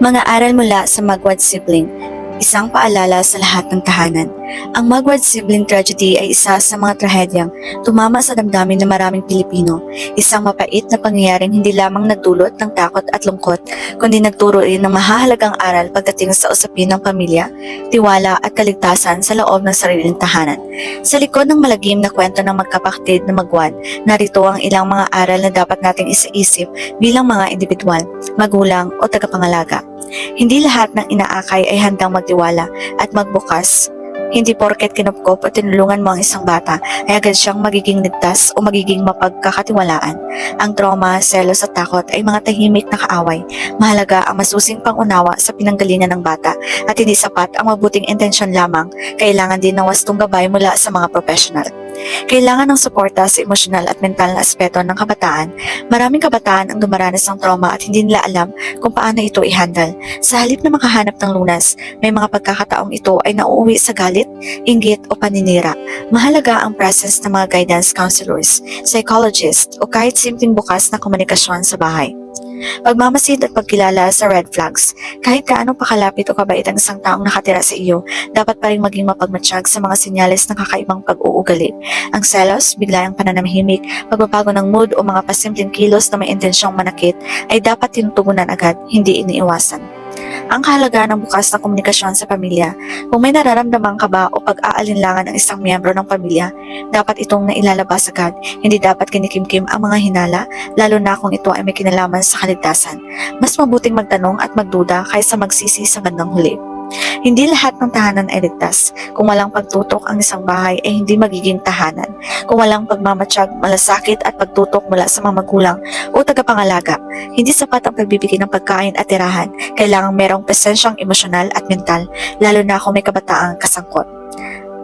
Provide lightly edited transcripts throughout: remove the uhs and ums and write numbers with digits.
Mga aral mula sa Magwad Sibling, isang paalala sa lahat ng tahanan. Ang Magwad Sibling Tragedy ay isa sa mga trahedyang tumama sa damdamin ng maraming Pilipino. Isang mapait na pangyayaring hindi lamang nagdulot ng takot at lungkot, kundi nagturo rin ng mahahalagang aral pagdating sa usapin ng pamilya, tiwala at kaligtasan sa loob ng sariling tahanan. Sa likod ng malagim na kwento ng magkapatid na Magwad, narito ang ilang mga aral na dapat nating isaisip bilang mga individual, magulang o tagapangalaga. Hindi lahat ng inaakay ay handang magtiwala at magbukas. Hindi porket kinupkop o tinulungan mo ang isang bata ay agad siyang magiging ligtas o magiging mapagkakatiwalaan. Ang trauma, selos at takot ay mga tahimik na kaaway. Mahalaga ang masusing pangunawa sa pinanggalingan ng bata at hindi sapat ang mabuting intensyon lamang. Kailangan din ng wastong gabay mula sa mga profesional. Kailangan ng suporta sa emosyonal at mental na aspeto ng kabataan. Maraming kabataan ang dumaranas ng trauma at hindi nila alam kung paano ito i-handle. Sa halip na makahanap ng lunas, may mga pagkakataong ito ay nauuwi sa galit, inggit o paninira. Mahalaga ang presence ng mga guidance counselors, psychologists o kahit simpleng bukas na komunikasyon sa bahay. Pagmamasid at pagkilala sa red flags. Kahit kaano pakalapit o kabait ang isang taong nakatira sa iyo, dapat pa rin maging mapagmatsyag sa mga senyales ng kakaibang pag-uugali. Ang selos, biglayang pananamhimik, pagbabago ng mood o mga pasimpleng kilos na may intensyong manakit ay dapat tinutugunan agad, hindi iniiwasan. Ang kahalagahan ng bukas na komunikasyon sa pamilya. Kung may nararamdaman ka ba o pag-aalinlangan ng isang miyembro ng pamilya, dapat itong nailalabas agad. Hindi dapat kinikimkim ang mga hinala, lalo na kung ito ay may kinalaman sa kaligtasan. Mas mabuting magtanong at magduda kaysa magsisi sa bandang huli. Hindi lahat ng tahanan ay ligtas. Kung walang pagtutok ang isang bahay ay hindi magiging tahanan. Kung walang pagmamatsyag, malasakit at pagtutok mula sa mga magulang o tagapangalaga, hindi sapat ang pagbibigay ng pagkain at tirahan. Kailangang merong presensyang emosyonal at mental, lalo na kung may kabataang kasangkot.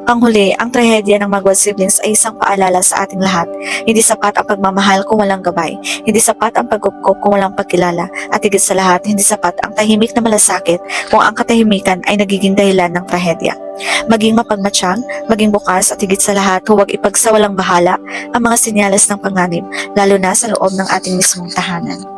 Panghuli, ang trahedya ng Magwad Siblings ay isang paalala sa ating lahat. Hindi sapat ang pagmamahal kung walang gabay. Hindi sapat ang pagkupkop kung walang pagkilala. At higit sa lahat, hindi sapat ang tahimik na malasakit kung ang katahimikan ay nagiging dahilan ng trahedya. Maging mapagmatsyag, maging bukas at higit sa lahat, huwag ipagsawalang bahala ang mga senyales ng panganib, lalo na sa loob ng ating mismong tahanan.